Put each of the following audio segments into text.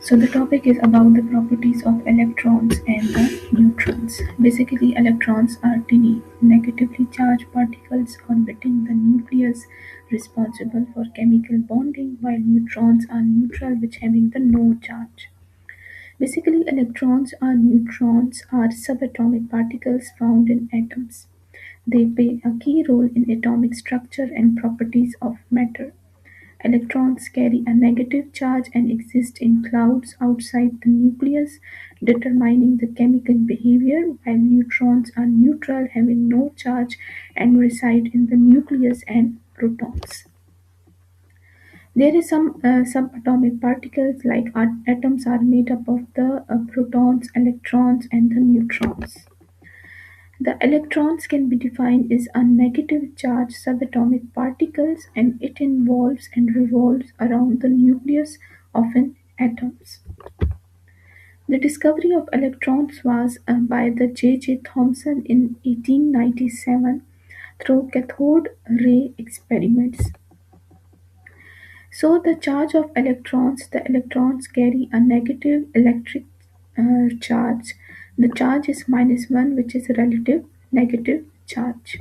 So the topic is about the properties of electrons and the neutrons. Basically, electrons are tiny, negatively charged particles orbiting the nucleus responsible for chemical bonding, while neutrons are neutral, which having the no charge. Basically, electrons or neutrons are subatomic particles found in atoms. They play a key role in atomic structure and properties of matter. Electrons carry a negative charge and exist in clouds outside the nucleus, determining the chemical behavior, while neutrons are neutral, having no charge, and reside in the nucleus and protons. There is some subatomic particles like atoms are made up of the protons, electrons, and the neutrons. The electrons can be defined as a negative charge subatomic particles, and it involves and revolves around the nucleus of an atoms. The discovery of electrons was by the J. Thomson in 1897 through cathode ray experiments. So the charge of electrons, the electrons carry a negative electric charge. The charge is -1, which is a relative negative charge.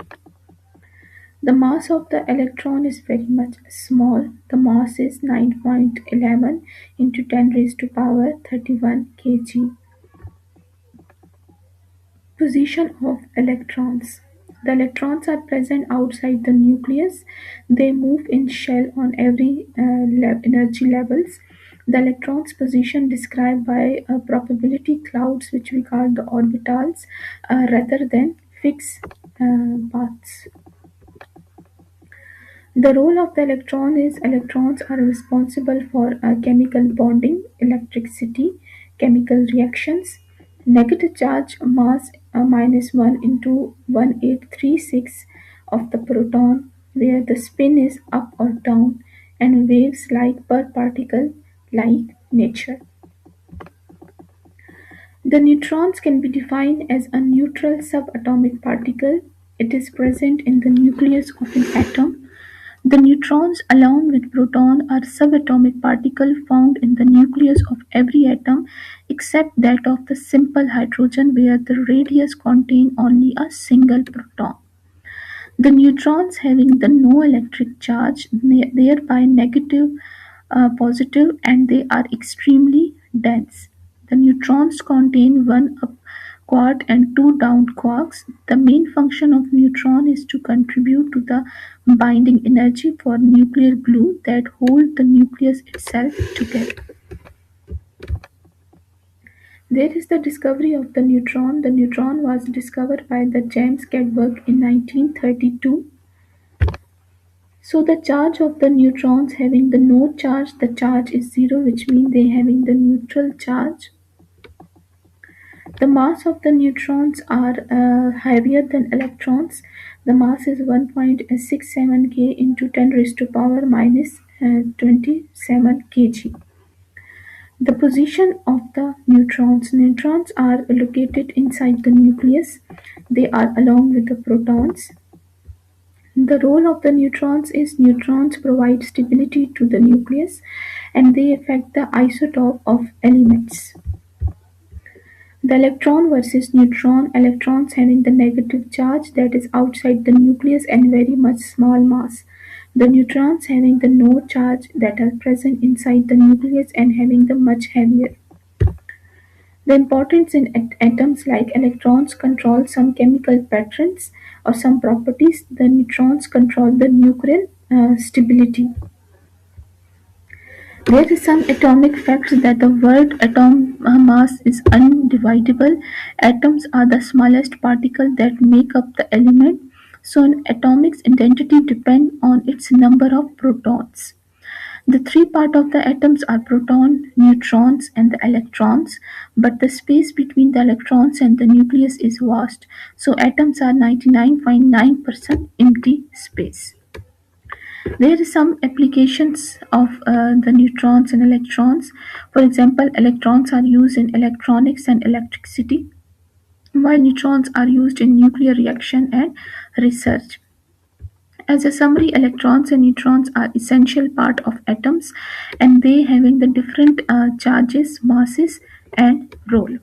The mass of the electron is very much small. The mass is 9.11 into 10 raised to power 31 kg. Position of electrons. The electrons are present outside the nucleus. They move in shell on every energy levels. The electron's position described by probability clouds, which we call the orbitals, rather than fixed paths. The role of the electron is electrons are responsible for chemical bonding, electricity, chemical reactions. Negative charge mass -1 into 1836 of the proton, where the spin is up or down, and waves like per particle like nature. The neutrons can be defined as a neutral subatomic particle. It is present in the nucleus of an atom. The neutrons, along with proton, are subatomic particles found in the nucleus of every atom except that of the simple hydrogen, where the radius contains only a single proton. The neutrons having the no electric charge, thereby negative, positive, and they are extremely dense. The neutrons contain one up quark and two down quarks. The main function of neutron is to contribute to the binding energy for nuclear glue that hold the nucleus itself together. There is the discovery of the neutron. The neutron was discovered by the James Cadbury in 1932. So the charge of the neutrons having the no charge, the charge is zero, which means they having the neutral charge. The mass of the neutrons are heavier than electrons. The mass is 1.67 K into 10 raised to power minus 27 kg. The position of the neutrons. Neutrons are located inside the nucleus. They are along with the protons. The role of the neutrons is neutrons provide stability to the nucleus and they affect the isotope of elements. The electron versus neutron. Electrons having the negative charge that is outside the nucleus and very much small mass. The neutrons having the no charge that are present inside the nucleus and having the much heavier. The importance in atoms like electrons control some chemical patterns or some properties. The neutrons control the nuclear stability. There is some atomic facts that the word atom mass is undividable. Atoms are the smallest particle that make up the element, so an atomic's identity depends on its number of protons. The three parts of the atoms are proton, neutrons, and the electrons, but the space between the electrons and the nucleus is vast, so atoms are 99.9% empty space. There is some applications of the neutrons and electrons. For example, electrons are used in electronics and electricity, while neutrons are used in nuclear reaction and research. As a summary, electrons and neutrons are essential part of atoms, and they having the different charges, masses, and role.